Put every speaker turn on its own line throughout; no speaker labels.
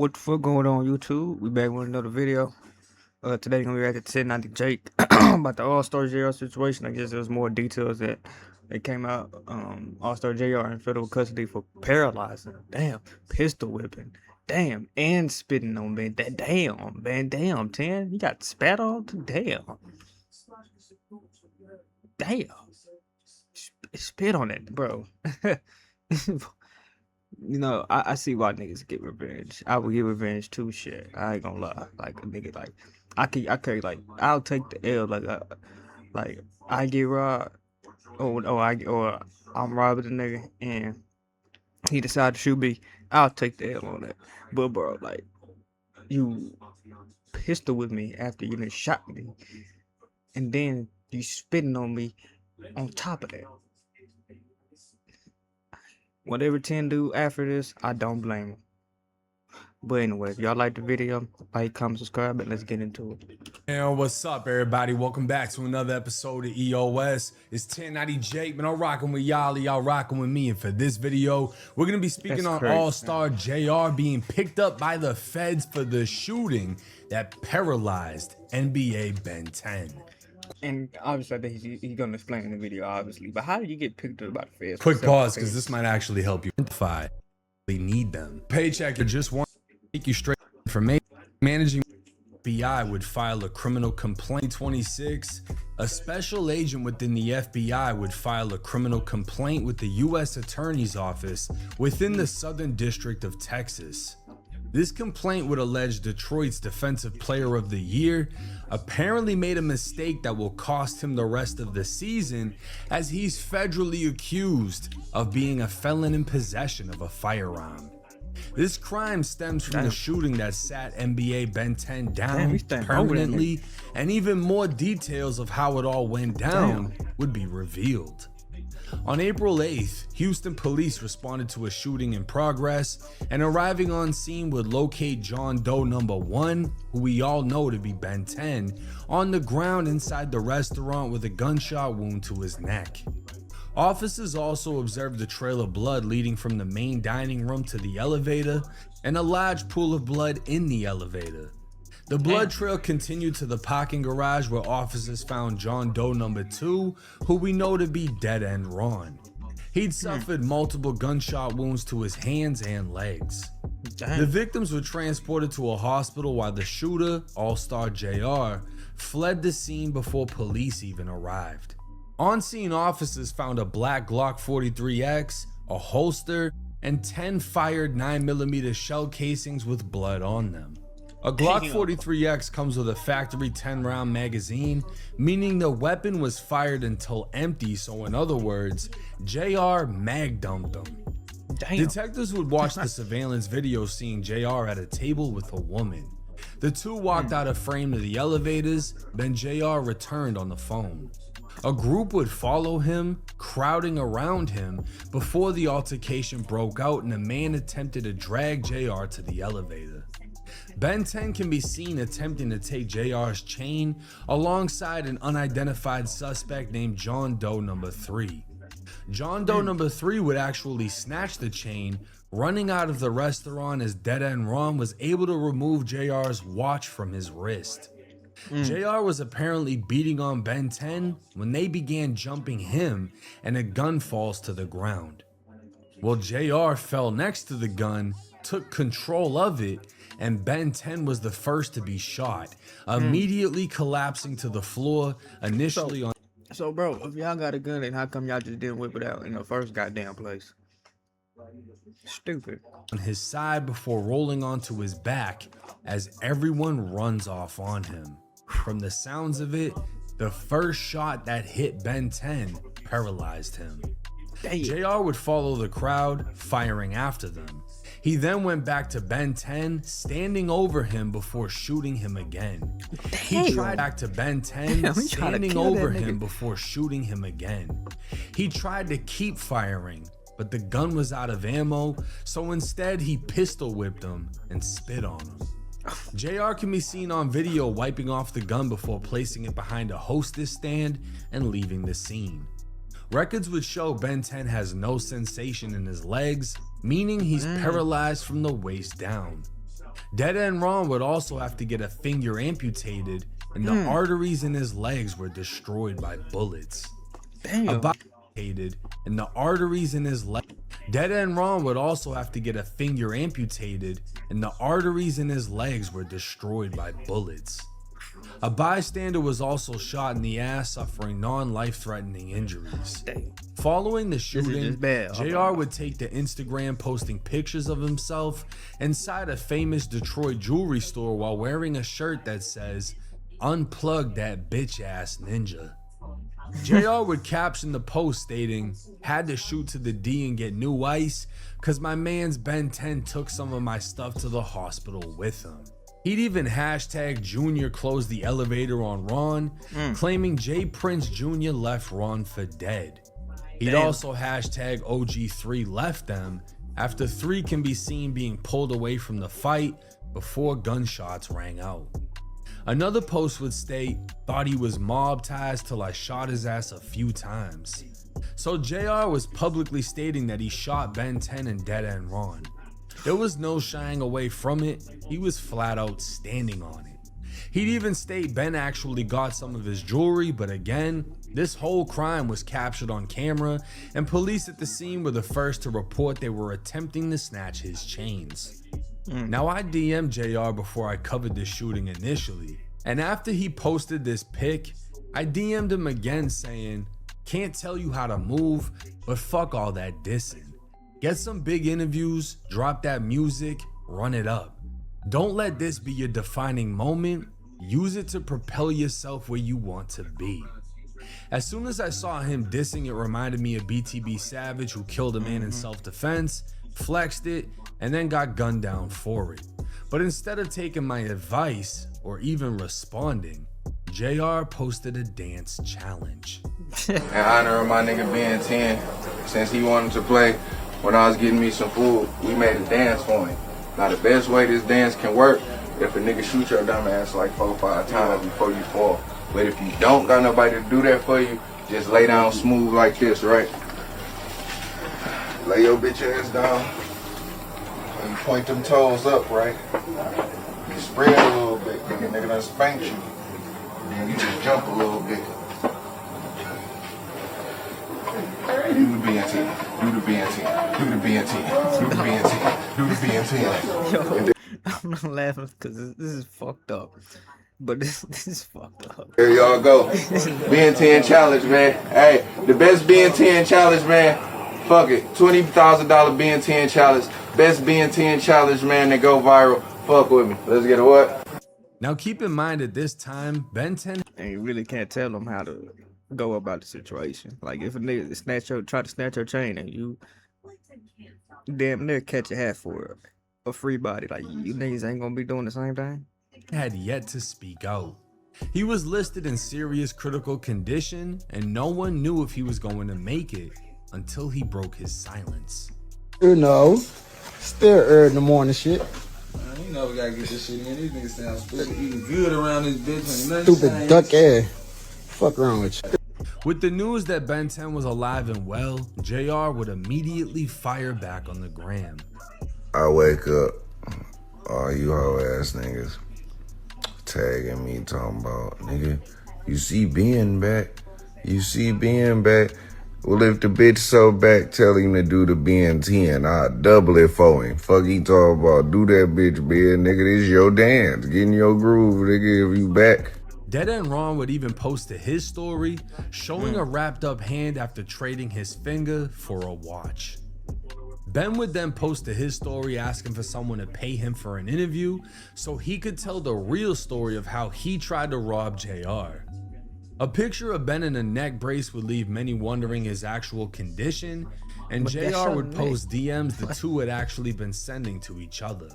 What the fuck going on YouTube? We back with another video. Today gonna be back at 1090 Jake about the All-Star JR situation. I guess there's more details that came out. All-Star JR in federal custody for paralyzing, damn, pistol whipping, damn, and spitting on man. That damn, man, damn, 10. You got spat on too, damn. Damn. Spit on it, bro. I see why niggas get revenge. I would get revenge too. Shit, I ain't gonna lie. Like a nigga, like I'll take the L. Like I get robbed, or I'm robbing the nigga and he decided to shoot me. I'll take the L on that. But bro, like you pistol with me after you done shot me, and then you spitting on me on top of that. Whatever 10 do after this, I don't blame him. But anyway, if y'all like the video, like, comment, subscribe, and let's get into it.
And what's up, everybody? Welcome back to another episode of EOS. It's 1090 Jake, man. I'm rocking with y'all rocking with me. And for this video, we're going to be speaking on All-Star JR being picked up by the feds for the shooting that paralyzed NBA Ben 10.
And obviously, I think he's going to explain in the video, obviously. But how did you get picked up by the feds?
Quick pause, because this might actually help you identify. They need them. Paycheck or just want to take you straight information. Managing FBI would file a criminal complaint. 26, a special agent within the FBI would file a criminal complaint with the U.S. Attorney's Office within the Southern District of Texas. This complaint would allege Detroit's Defensive Player of the Year apparently made a mistake that will cost him the rest of the season, as he's federally accused of being a felon in possession of a firearm. This crime stems from the shooting that sat NBA Ben 10 down permanently, and even more details of how it all went down would be revealed. On April 8th, Houston police responded to a shooting in progress, and arriving on scene would locate John Doe number 1, who we all know to be Ben 10, on the ground inside the restaurant with a gunshot wound to his neck. Officers also observed a trail of blood leading from the main dining room to the elevator, and a large pool of blood in the elevator. The blood trail continued to the parking garage, where officers found John Doe number 2, who we know to be Dead End Ron. He'd suffered multiple gunshot wounds to his hands and legs. The victims were transported to a hospital while the shooter, All-Star JR, fled the scene before police even arrived. On-scene officers found a black Glock 43X, a holster, and 10 fired 9mm shell casings with blood on them. A Glock 43X comes with a factory 10-round magazine, meaning the weapon was fired until empty, so in other words, JR mag dumped them. Detectives would watch the surveillance video seeing JR at a table with a woman. The two walked out of frame to the elevators, then JR returned on the phone. A group would follow him, crowding around him, before the altercation broke out and a man attempted to drag JR to the elevator. Ben 10 can be seen attempting to take JR's chain alongside an unidentified suspect named John Doe number 3. John Doe number 3 would actually snatch the chain, running out of the restaurant as Dead End Ron was able to remove JR's watch from his wrist. JR was apparently beating on Ben 10 when they began jumping him, and a gun falls to the ground. Well, JR fell next to the gun, took control of it, and Ben 10 was the first to be shot, immediately collapsing to the floor, initially on.
So bro, if y'all got a gun, then how come y'all just didn't whip it out in the first goddamn place? Stupid.
On his side before rolling onto his back as everyone runs off on him. From the sounds of it, the first shot that hit Ben 10 paralyzed him. JR would follow the crowd, firing after them. He then went back to Ben 10, standing over him before shooting him again. He tried back to Ben 10, standing over him before shooting him again. He tried to keep firing, but the gun was out of ammo, so instead he pistol whipped him and spit on him. JR can be seen on video wiping off the gun before placing it behind a hostess stand and leaving the scene. Records would show Ben 10 has no sensation in his legs, meaning he's paralyzed from the waist down. Dead End Ron would also have to get a finger amputated, and the arteries in his legs were destroyed by bullets.
Damn.
And the arteries in his leg. Dead End Ron would also have to get a finger amputated, and the arteries in his legs were destroyed by bullets. A bystander was also shot in the ass, suffering non-life-threatening injuries. Following the shooting, JR would take to Instagram posting pictures of himself inside a famous Detroit jewelry store while wearing a shirt that says, "Unplug that bitch-ass ninja." JR would caption the post stating, "Had to shoot to the D and get new ice, cause my man's Ben 10 took some of my stuff to the hospital with him." He'd even hashtag Junior closed the elevator on Ron, claiming J Prince Jr. left Ron for dead. He'd also hashtag OG3 left them after 3 can be seen being pulled away from the fight before gunshots rang out. Another post would state, "Thought he was mob-tized till I shot his ass a few times." So JR was publicly stating that he shot Ben 10 and Dead End Ron. There was no shying away from it, he was flat out standing on it. He'd even state Ben actually got some of his jewelry, but again, this whole crime was captured on camera, and police at the scene were the first to report they were attempting to snatch his chains. Now, I DM'd JR before I covered this shooting initially, and after he posted this pic, I DM'd him again saying, "Can't tell you how to move, but fuck all that dissing. Get some big interviews, drop that music, run it up. Don't let this be your defining moment, use it to propel yourself where you want to be." As soon as I saw him dissing, it reminded me of BTB Savage, who killed a man in self-defense, flexed it, and then got gunned down for it. But instead of taking my advice or even responding, JR posted a dance challenge.
In honor of my nigga being 10, since he wanted to play when I was getting me some food, we made a dance for him. Now the best way this dance can work, if a nigga shoot your dumb ass like 4 or 5 times before you fall. But if you don't got nobody to do that for you, just lay down smooth like this, right? Lay your bitch ass down. And you point them toes up, right? You spread a little bit, then the nigga done spanked you. Then you just jump a little bit. Do the BNT, do the BNT, do the BNT, do the BNT, do the BNT.
Yo, I'm not laughing because this is fucked up. But this is fucked up.
There y'all go. BN10 challenge, man. Hey, the best BN10 challenge, man. Fuck it. $20,000 BN10 challenge. Best BN10 challenge, man, that go viral. Fuck with me. Let's get a what?
Now keep in mind at this time, Ben 10
And you really can't tell them how to go about the situation. Like if a nigga try to snatch your chain and you damn near catch a hat for a free body, like you niggas ain't gonna be doing the same thing.
had yet to speak out. He was listed in serious critical condition, and no one knew if he was going to make it until he broke his silence.
You know, still early in the morning shit.
Man, you know we gotta get this shit in. These niggas sound stupid. Eating good around this bitch. Ain't nothing
Stupid
changed.
duck ass. Fuck wrong with you.
With the news that Ben 10 was alive and well, JR would immediately fire back on the gram.
I wake up, all you hoe ass niggas tagging me, talking about, nigga, you see Ben back? You see Ben back? Well, if the bitch so back, tell him to do the Ben 10. I'll double it for him. Fuck he talking about, do that bitch, Ben. Nigga, this your dance. Get in your groove, nigga, if you back.
Dead End Ron would even post to his story, showing a wrapped up hand after trading his finger for a watch. Ben would then post to his story asking for someone to pay him for an interview so he could tell the real story of how he tried to rob JR. A picture of Ben in a neck brace would leave many wondering his actual condition, and
But that's
JR
your
would
neck.
post DMs the two had actually been sending to each other.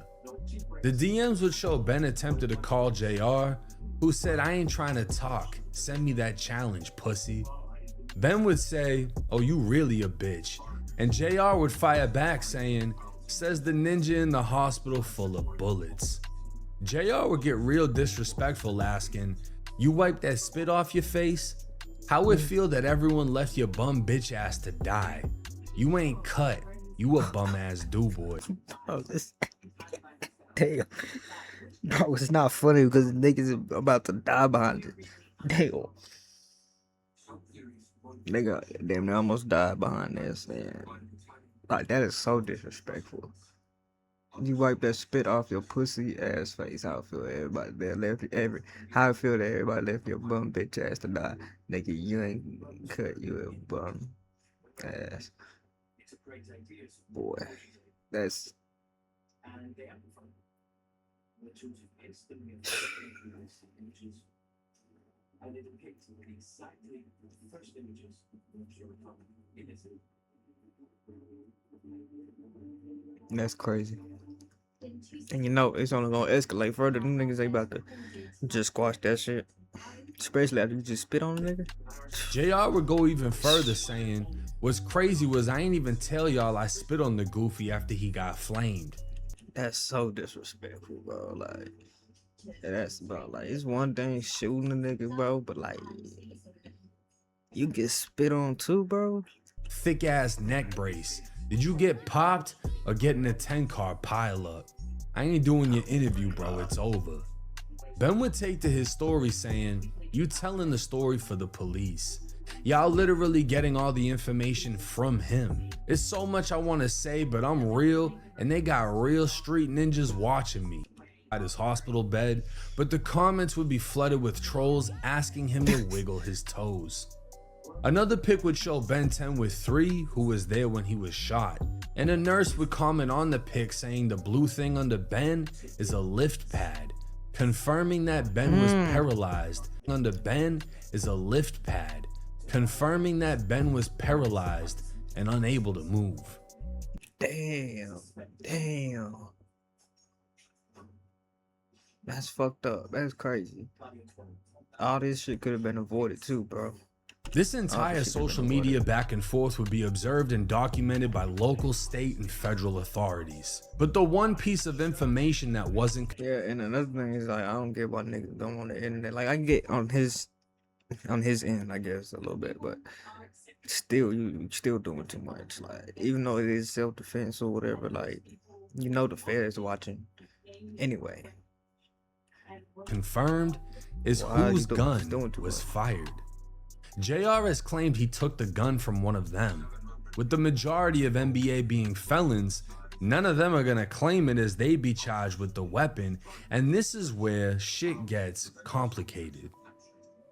The DMs would show Ben attempted to call JR, who said, "I ain't trying to talk, send me that challenge, pussy." Ben would say, "Oh, you really a bitch," and JR would fire back saying, "Says the ninja in the hospital full of bullets." JR would get real disrespectful asking, "You wipe that spit off your face? How it feel that everyone left your bum bitch ass to die? You ain't cut, you a bum ass do boy."
Oh, this. Damn. Bro, it's not funny because the niggas is about to die behind it. Damn. Nigga, damn, they almost died behind this, man. Like, that is so disrespectful. You wipe that spit off your pussy ass face. How I feel everybody there left how I feel that everybody left your bum bitch ass to die. Nigga, you ain't cut you a bum ass. Boy, that's that's crazy. And you know it's only gonna escalate further. Them niggas ain't about to just squash that shit. Especially after you just spit on a nigga.
JR would go even further, saying, "What's crazy was I ain't even tell y'all I spit on the goofy after he got flamed."
That's so disrespectful, bro. Like, that's bro. Like, it's one thing shooting a nigga, bro, but like, you get spit on too, bro.
Thick ass neck brace. Did you get popped or get in a 10-car pile up? I ain't doing your interview, bro. It's over. Ben would take to his story saying, "You telling the story for the police. Y'all literally getting all the information from him. It's so much I want to say, but I'm real, and they got real street ninjas watching me." At his hospital bed, but the comments would be flooded with trolls asking him to wiggle his toes. Another pic would show Ben 10 with 3 who was there when he was shot, and a nurse would comment on the pic saying the blue thing under Ben is a lift pad, confirming that Ben was paralyzed. Under Ben is a lift pad, confirming that Ben was paralyzed and unable to move.
Damn. That's fucked up. That's crazy. All this shit could have been avoided too, bro.
This entire social media back and forth would be observed and documented by local, state, and federal authorities. But the one piece of information that wasn't...
Yeah, and another thing is, like, I don't get why niggas don't on the internet. Like, I get on his end, I guess, a little bit, but still, you still doing too much. Like, even though it is self-defense or whatever, like, you know the feds watching. Anyway.
confirmed is whose gun was fired. JR has claimed he took the gun from one of them. With the majority of NBA being felons, none of them are gonna claim it as they'd be charged with the weapon, and this is where shit gets complicated.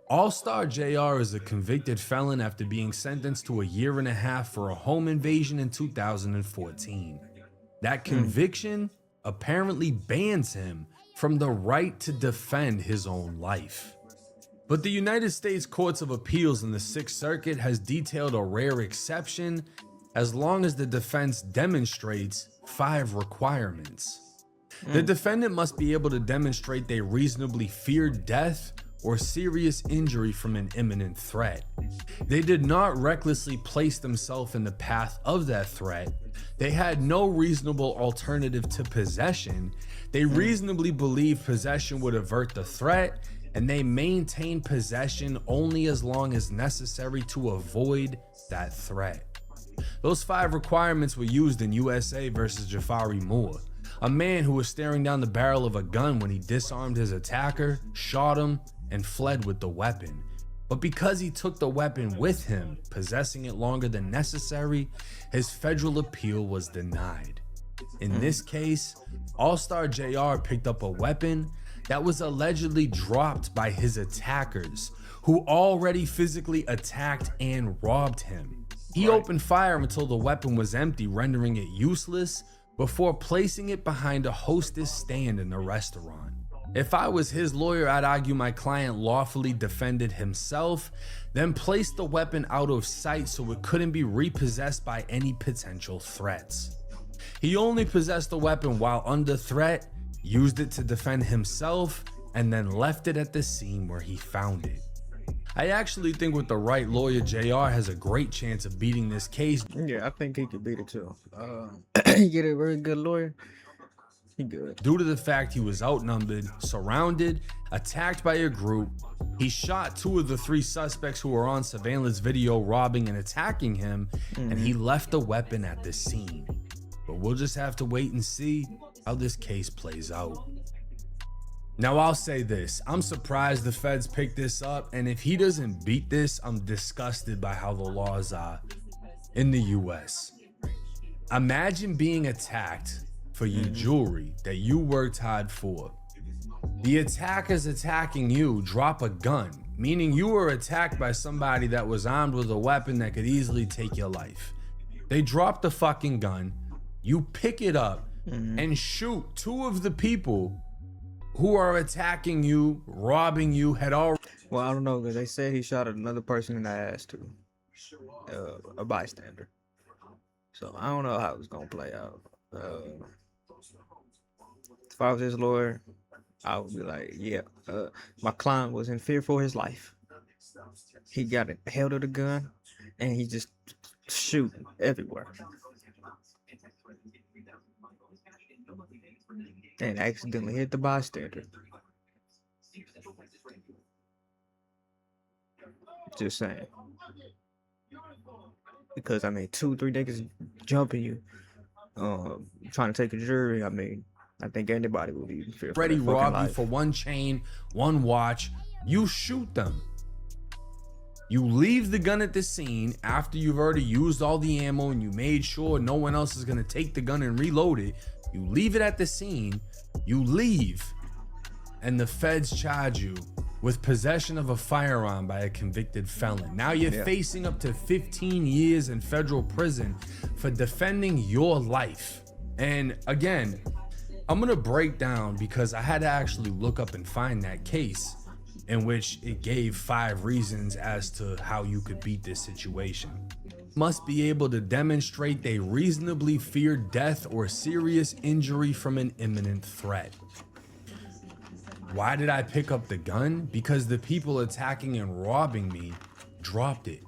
All-Star JR is a convicted felon after being sentenced to 1.5 years for a home invasion in 2014. That conviction apparently bans him from the right to defend his own life. But the United States Courts of Appeals in the 6th Circuit has detailed a rare exception as long as the defense demonstrates 5 requirements. The defendant must be able to demonstrate they reasonably feared death or serious injury from an imminent threat. They did not recklessly place themselves in the path of that threat. They had no reasonable alternative to possession. They reasonably believed possession would avert the threat, and they maintained possession only as long as necessary to avoid that threat. Those 5 requirements were used in USA versus Jafari Moore, a man who was staring down the barrel of a gun when he disarmed his attacker, shot him, and fled with the weapon. But because he took the weapon with him, possessing it longer than necessary, his federal appeal was denied. In this case, All-Star JR picked up a weapon that was allegedly dropped by his attackers, who already physically attacked and robbed him. He opened fire until the weapon was empty, rendering it useless, before placing it behind a hostess stand in the restaurant. If I was his lawyer, I'd argue my client lawfully defended himself, then placed the weapon out of sight so it couldn't be repossessed by any potential threats. He only possessed the weapon while under threat, used it to defend himself, and then left it at the scene where he found it. I actually think with the right lawyer, JR has a great chance of beating this case.
Yeah, I think he could beat it too. He get a very good lawyer. He good.
Due to the fact he was outnumbered, surrounded, attacked by a group, he shot 2 of the 3 suspects who were on surveillance video robbing and attacking him, and he left the weapon at the scene. But we'll just have to wait and see how this case plays out. Now, I'll say this. I'm surprised the feds picked this up, and if he doesn't beat this, I'm disgusted by how the laws are in the US. Imagine being attacked for your jewelry that you worked hard for. The attackers attacking you drop a gun, meaning you were attacked by somebody that was armed with a weapon that could easily take your life. They drop the fucking gun, you pick it up and shoot two of the people who are attacking you, robbing you, had already...
Well, I don't know, because they said he shot another person in the ass too, a bystander. So I don't know how it's gonna play out. If I was his lawyer, I would be like, yeah, my client was in fear for his life. He got held of the gun, and he just shooting everywhere. And accidentally hit the bystander. Just saying. Because I mean, 2-3 niggas jumping you, trying to take a jury. I mean, I think anybody would be fearful.
Already robbed you for one chain, one watch. You shoot them. You leave the gun at the scene after you've already used all the ammo and you made sure no one else is gonna take the gun and reload it. You leave it at the scene, you leave, and the feds charge you with possession of a firearm by a convicted felon. Now you're facing up to 15 years in federal prison for defending your life. And again, I'm gonna break down, because I had to actually look up and find that case in which it gave 5 reasons as to how you could beat this situation. Must be able to demonstrate they reasonably fear death or serious injury from an imminent threat. Why did I pick up the gun? Because the people attacking and robbing me dropped it.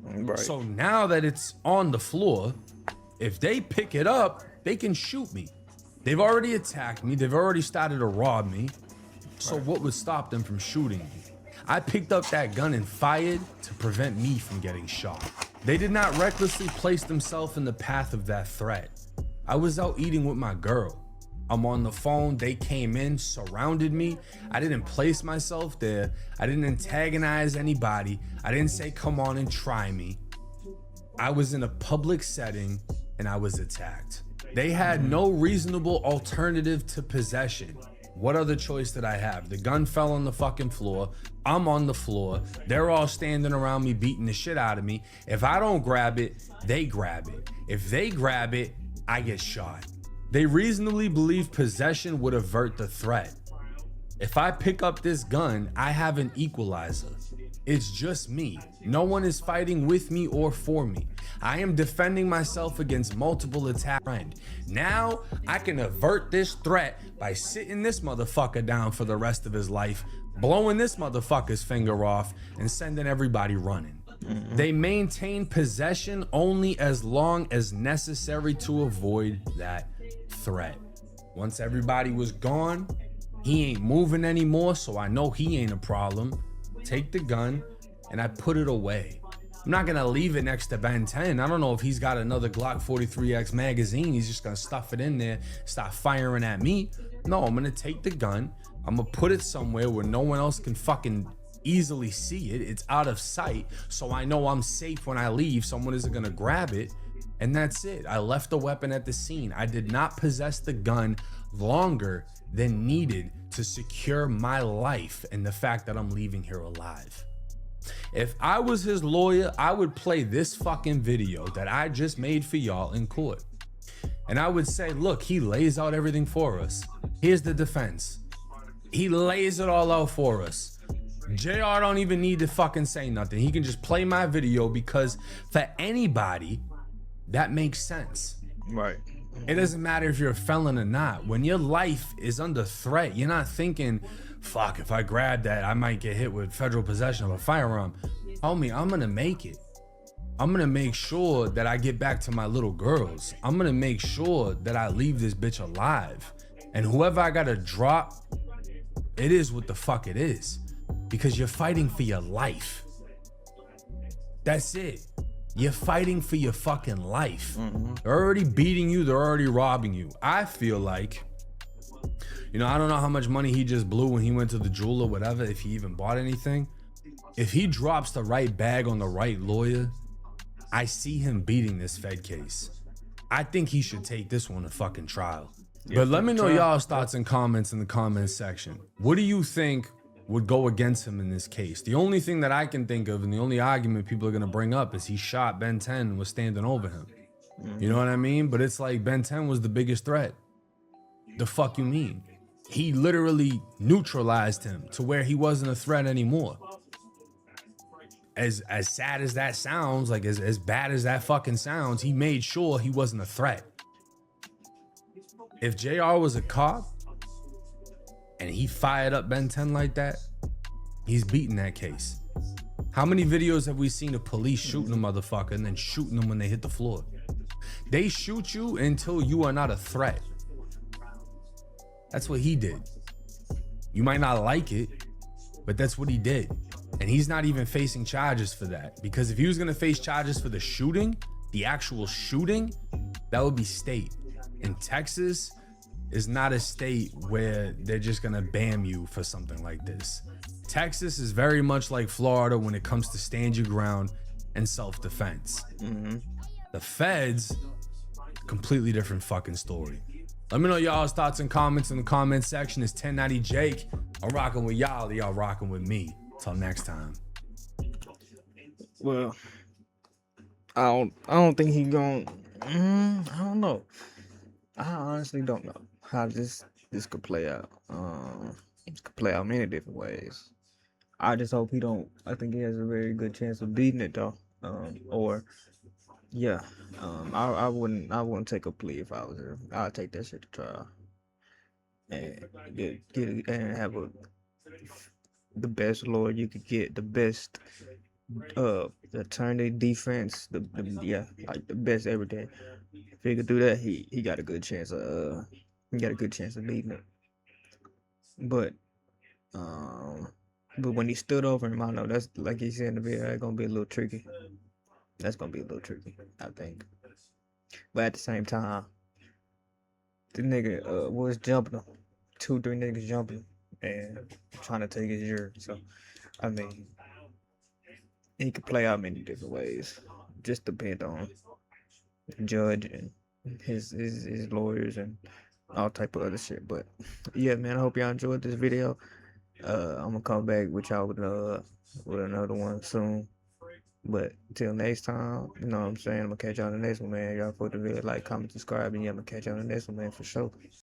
Right.
So now that it's on the floor, if they pick it up, they can shoot me. They've already attacked me. They've already started to rob me. So what would stop them from shooting me? I picked up that gun and fired to prevent me from getting shot. They did not recklessly place themselves in the path of that threat. I was out eating with my girl. I'm on the phone. They came in, surrounded me. I didn't place myself there. I didn't antagonize anybody. I didn't say, come on and try me. I was in a public setting and I was attacked. They had no reasonable alternative to possession. What other choice did I have? The gun fell on the fucking floor. I'm on the floor. They're all standing around me beating the shit out of me. If I don't grab it, they grab it. If they grab it, I get shot. They reasonably believe possession would avert the threat. If I pick up this gun, I have an equalizer. It's just me. No one is fighting with me or for me. I am defending myself against multiple attacks. Now I can avert this threat by sitting this motherfucker down for the rest of his life, blowing this motherfucker's finger off, and sending everybody running. They maintain possession only as long as necessary to avoid that threat. Once everybody was gone, he ain't moving anymore, so I know he ain't a problem. Take the gun and I put it away. I'm not gonna leave it next to Ben 10. I don't know if he's got another Glock 43X magazine. He's just gonna stuff it in there, start firing at me. No, I'm gonna take the gun. I'm gonna put it somewhere where no one else can fucking easily see it. It's out of sight, so I know I'm safe when I leave. Someone isn't gonna grab it, and that's it. I left the weapon at the scene. I did not possess the gun longer than needed to secure my life and the fact that I'm leaving here alive. If I was his lawyer, I would play this fucking video that I just made for y'all in court. And I would say, look, he lays out everything for us. Here's the defense. He lays it all out for us. JR don't even need to fucking say nothing. He can just play my video, because for anybody, that makes sense.
Right.
It doesn't matter if you're a felon or not. When your life is under threat, you're not thinking, fuck, if I grab that, I might get hit with federal possession of a firearm. Homie, I'm gonna make it. I'm gonna make sure that I get back to my little girls. I'm gonna make sure that I leave this bitch alive. And whoever I gotta drop, it is what the fuck it is. Because you're fighting for your life. That's it. You're fighting for your fucking life. They're already beating you. They're already robbing you. I feel like You know, I don't know how much money he just blew when he went to the jeweler, whatever, if he even bought anything. If he drops the right bag on the right lawyer, I see him beating this Fed case. I think he should take this one to fucking trial.
Yeah,
But let me know
trial.
y'all's thoughts and comments in the comments section. What do you think would go against him in this case? The only thing that I can think of and the only argument people are going to bring up is he shot Ben 10 and was standing over him. You know what I mean? But it's like Ben 10 was the biggest threat. The fuck you mean? He literally neutralized him to where he wasn't a threat anymore. As sad as that sounds, like as bad as that fucking sounds, he made sure he wasn't a threat. If JR was a cop and he fired up Ben 10 like that, he's beating that case. How many videos have we seen of police shooting a motherfucker and then shooting them when they hit the floor? They shoot you until you are not a threat. That's what he did. You might not like it, but that's what he did. And he's not even facing charges for that. Because if he was gonna face charges for the shooting, the actual shooting, that would be state. And Texas is not a state where they're just gonna ban you for something like this. Texas is very much like Florida when it comes to stand your ground and self-defense. The feds, completely different fucking story. Let me know y'all's thoughts and comments in the comment section. It's 1090 Jake. I'm rocking with y'all rocking with me. Till next time.
Well, I don't think he gon' I don't know. I honestly don't know how this could play out. This could play out many different ways. I just hope he don't. I think he has a very good chance of beating it though. I wouldn't take a plea if I was there. I'd take that shit to trial and get and have the best lawyer you could get, the best attorney, defense, like the best everything. If he could do that, he got a good chance of beating it. But when he stood over him, I know that's like he said in the video, that's gonna be a little tricky. That's gonna be a little tricky, I think. But at the same time, the nigga was jumping him. 2-3 niggas jumping him and trying to take his jury. So I mean, he could play out many different ways. Just depend on the judge and his lawyers and all type of other shit. But yeah, man, I hope y'all enjoyed this video. I'm gonna come back with y'all with another one soon. But until next time, you know what I'm saying? I'm gonna catch y'all on the next one, man. Y'all put the video, like, comment, subscribe, and yeah, I'm gonna catch y'all on the next one, man, for sure.